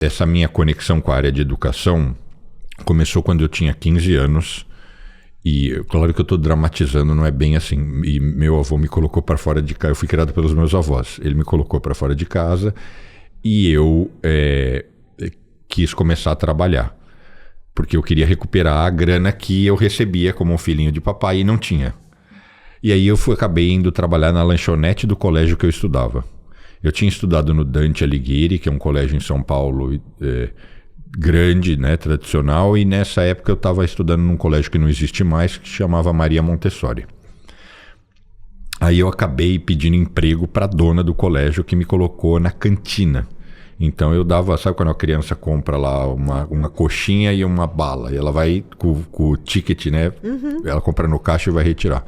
essa minha conexão com a área de educação começou quando eu tinha 15 anos. E claro que eu estou dramatizando, não é bem assim. E meu avô me colocou para fora de casa. Eu fui criado pelos meus avós. Ele me colocou para fora de casa e eu quis começar a trabalhar. Porque eu queria recuperar a grana que eu recebia como um filhinho de papai e não tinha. E aí eu acabei indo trabalhar na lanchonete do colégio que eu estudava. Eu tinha estudado no Dante Alighieri, que é um colégio em São Paulo grande, né, tradicional, e nessa época eu estava estudando num colégio que não existe mais, que se chamava Maria Montessori. Aí eu acabei pedindo emprego para a dona do colégio, que me colocou na cantina. Então eu dava, sabe quando a criança compra lá uma coxinha e uma bala, e ela vai com o ticket, né? Uhum. Ela compra no caixa e vai retirar.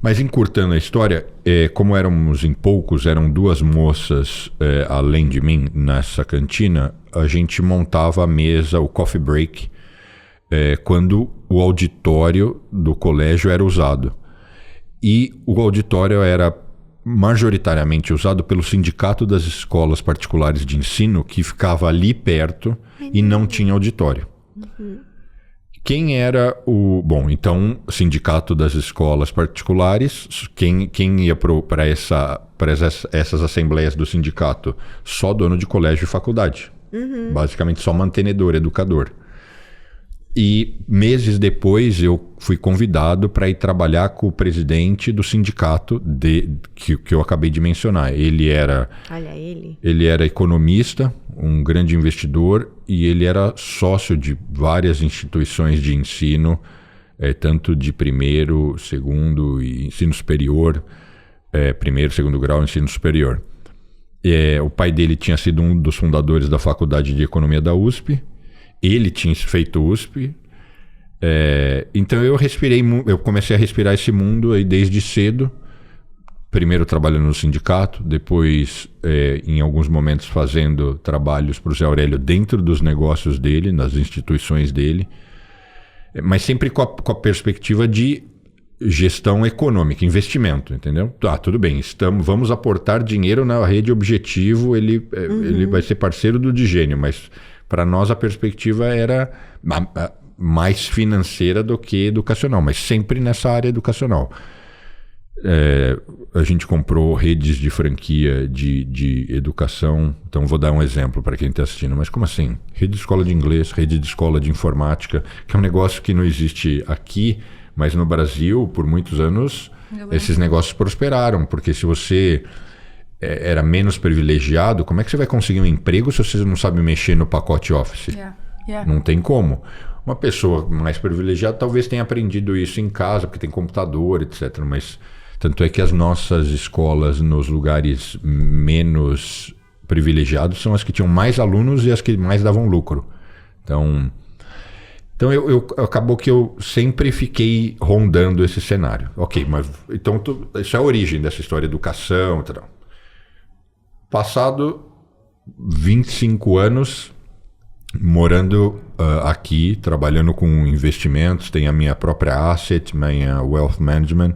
Mas encurtando a história, como éramos em poucos, eram 2 moças além de mim nessa cantina, a gente montava a mesa, o coffee break, quando o auditório do colégio era usado. E o auditório era majoritariamente usado pelo Sindicato das Escolas Particulares de Ensino, que ficava ali perto e não tinha auditório. Uhum. Quem era Bom, então, Sindicato das Escolas Particulares, quem ia para essas assembleias do sindicato? Só dono de colégio e faculdade. Uhum. Basicamente só mantenedor, educador. E meses depois eu fui convidado para ir trabalhar com o presidente do sindicato que eu acabei de mencionar. Ele era economista, um grande investidor, e ele era sócio de várias instituições de ensino, tanto de primeiro, segundo e ensino superior, primeiro, segundo grau e ensino superior. O pai dele tinha sido um dos fundadores da Faculdade de Economia da USP. Ele tinha feito USP. Então eu comecei a respirar esse mundo aí desde cedo. Primeiro trabalhando no sindicato, depois em alguns momentos fazendo trabalhos para o Zé Aurélio dentro dos negócios dele, nas instituições dele, mas sempre com a perspectiva de gestão econômica, investimento, entendeu? Tudo bem, vamos aportar dinheiro na rede Objetivo, ele vai ser parceiro do Digênio, mas para nós a perspectiva era mais financeira do que educacional, mas sempre nessa área educacional. A gente comprou redes de franquia de educação. Então vou dar um exemplo para quem está assistindo. Mas como assim? Rede de escola de inglês, rede de escola de informática, que é um negócio que não existe aqui, mas no Brasil, por muitos anos, esses negócios prosperaram. Porque se você era menos privilegiado, como é que você vai conseguir um emprego se você não sabe mexer no pacote Office? Não tem como. Uma pessoa mais privilegiada talvez tenha aprendido isso em casa, porque tem computador, etc. Mas tanto é que as nossas escolas nos lugares menos privilegiados são as que tinham mais alunos e as que mais davam lucro. Então acabou que eu sempre fiquei rondando esse cenário. Ok, mas então isso é a origem dessa história, educação, etc. Passado 25 anos morando aqui, trabalhando com investimentos, tenho a minha própria asset, minha wealth management.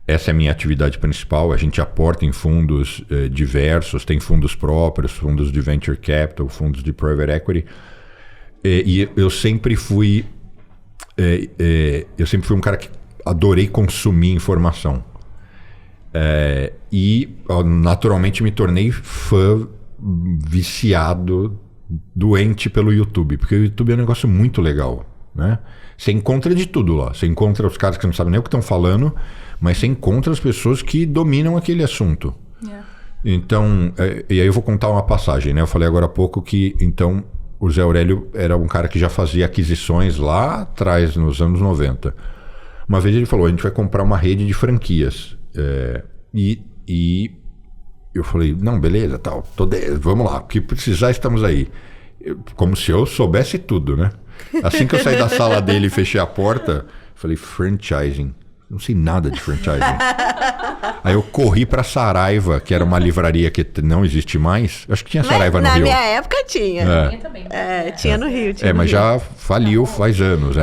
Essa é a minha atividade principal. A gente aporta em fundos diversos, tem fundos próprios, fundos de venture capital, fundos de private equity. E eu sempre fui um cara que adorei consumir informação. E naturalmente me tornei fã viciado, doente pelo YouTube, porque o YouTube é um negócio muito legal, né? Você encontra de tudo lá. Você encontra os caras que não sabem nem o que estão falando, mas você encontra as pessoas que dominam aquele assunto. Então, e aí eu vou contar uma passagem, né? Eu falei agora há pouco que, então, o Zé Aurélio era um cara que já fazia aquisições lá atrás, nos anos 90. Uma vez ele falou, a gente vai comprar uma rede de franquias. E eu falei, não, beleza, tal, vamos lá, o que precisar estamos aí. Como se eu soubesse tudo, né? Assim que eu saí da sala dele e fechei a porta, falei, franchising. Não sei nada de franchising. Aí eu corri pra Saraiva, que era uma livraria que não existe mais. Eu acho que tinha Saraiva no Rio. Na minha época tinha. Tinha no Rio. Mas já faliu faz anos.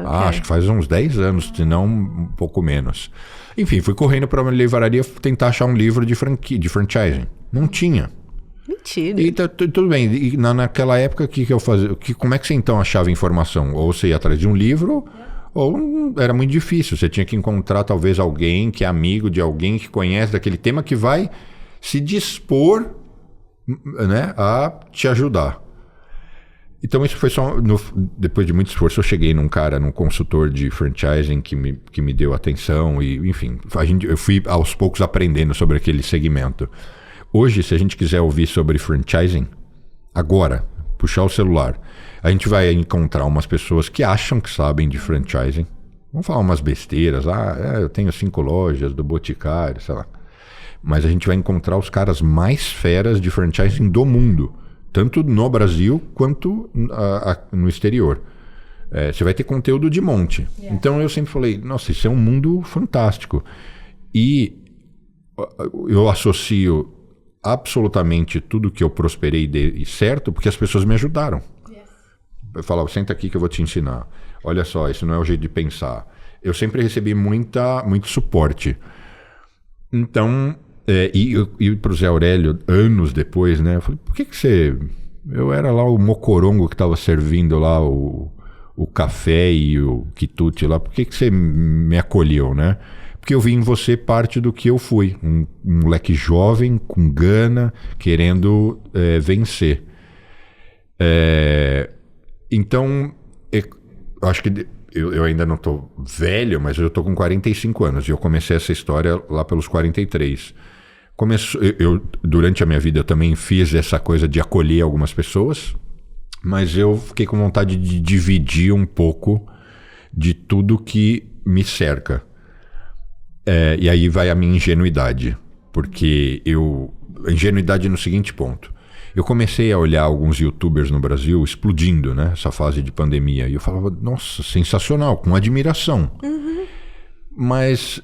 Acho que faz uns 10 anos, se não um pouco menos. Enfim, fui correndo para uma livraria tentar achar um livro de franchising. Não tinha. Mentira. E tudo bem. E naquela época, o que eu fazia? Como é que você então achava informação? Ou você ia atrás de um livro, ou era muito difícil. Você tinha que encontrar talvez alguém que é amigo de alguém que conhece daquele tema que vai se dispor, né, a te ajudar. Então isso foi só... depois de muito esforço, eu cheguei num consultor de franchising que me deu atenção. E, enfim, eu fui aos poucos aprendendo sobre aquele segmento. Hoje, se a gente quiser ouvir sobre franchising, agora, puxar o celular, a gente vai encontrar umas pessoas que acham que sabem de franchising. Vão falar umas besteiras. Eu tenho 5 lojas do Boticário, sei lá. Mas a gente vai encontrar os caras mais feras de franchising do mundo. Tanto no Brasil quanto no exterior. Você vai ter conteúdo de monte. Yeah. Então eu sempre falei, nossa, isso é um mundo fantástico. E eu associo absolutamente tudo que eu prosperei certo porque as pessoas me ajudaram. Yes. Eu falava, senta aqui que eu vou te ensinar. Olha só, isso não é o jeito de pensar. Eu sempre recebi muito suporte. Então, e para o Zé Aurélio, anos depois, né? Eu falei, por que você... Eu era lá o mocorongo que estava servindo lá o café e o quitute lá. Por que você me acolheu, né? Porque eu vi em você parte do que eu fui. Um moleque jovem, com gana, querendo vencer. Então, eu acho que eu ainda não estou velho, mas eu estou com 45 anos. E eu comecei essa história lá pelos 43. Durante a minha vida, eu também fiz essa coisa de acolher algumas pessoas. Mas eu fiquei com vontade de dividir um pouco de tudo que me cerca. E aí vai a minha ingenuidade, porque ingenuidade no seguinte ponto. Eu comecei a olhar alguns youtubers no Brasil explodindo, né? Essa fase de pandemia. E eu falava, nossa, sensacional, com admiração. Uhum. Mas,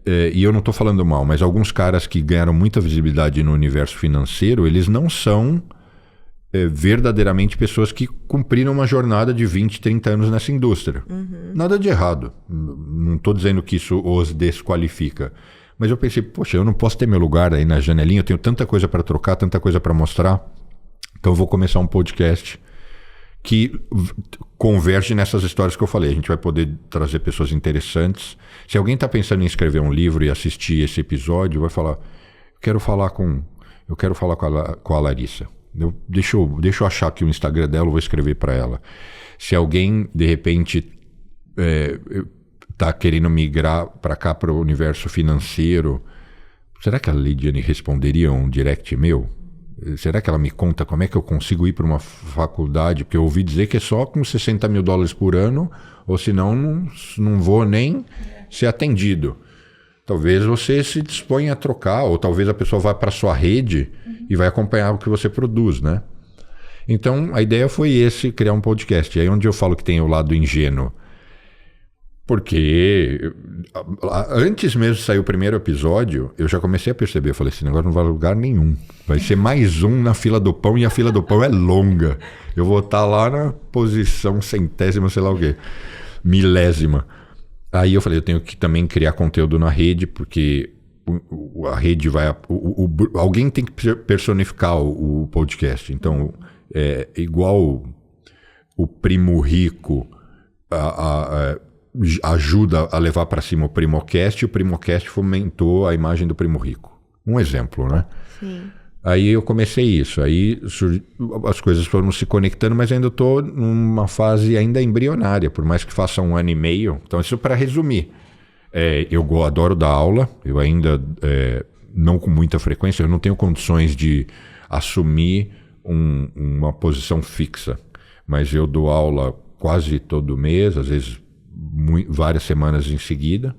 e eu não estou falando mal, mas alguns caras que ganharam muita visibilidade no universo financeiro, eles não são verdadeiramente pessoas que cumpriram uma jornada de 20, 30 anos nessa indústria. Uhum. Nada de errado. Não estou dizendo que isso os desqualifica. Mas eu pensei, poxa, eu não posso ter meu lugar aí na janelinha, eu tenho tanta coisa para trocar, tanta coisa para mostrar. Então eu vou começar um podcast que converge nessas histórias que eu falei. A gente vai poder trazer pessoas interessantes. Se alguém está pensando em escrever um livro e assistir esse episódio, vai falar, eu quero falar com a Larissa. Deixa eu achar aqui o Instagram dela, eu vou escrever para ela. Se alguém, de repente, está querendo migrar para cá, para o universo financeiro, será que a Lidiane responderia um direct meu? Será que ela me conta como é que eu consigo ir para uma faculdade? Porque eu ouvi dizer que é só com $60 mil por ano, ou senão não vou nem ser atendido. Talvez você se disponha a trocar, ou talvez a pessoa vá para a sua rede e vai acompanhar o que você produz, né? Então, a ideia foi criar um podcast. E aí onde eu falo que tem o lado ingênuo. Porque antes mesmo de sair o primeiro episódio, eu já comecei a perceber. Eu falei, esse negócio não vai a lugar nenhum. Vai ser mais um na fila do pão, e a fila do pão é longa. Eu vou estar lá na posição 100ª, sei lá o quê, 1000ª. Aí eu falei, eu tenho que também criar conteúdo na rede, porque a rede vai... alguém tem que personificar o podcast. Então, igual o Primo Rico ajuda a levar para cima o Primocast, e o Primocast fomentou a imagem do Primo Rico. Um exemplo, né? Sim. Aí eu comecei isso, aí as coisas foram se conectando, mas ainda estou numa fase ainda embrionária, por mais que faça 1 ano e meio. Então isso para resumir. Eu adoro dar aula, eu ainda, não com muita frequência, eu não tenho condições de assumir uma posição fixa, mas eu dou aula quase todo mês, às vezes várias semanas em seguida.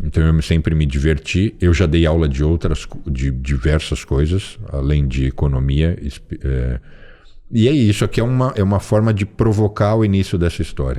Então eu sempre me diverti. Eu já dei aula de diversas coisas, além de economia. E é isso aqui, é uma forma de provocar o início dessa história.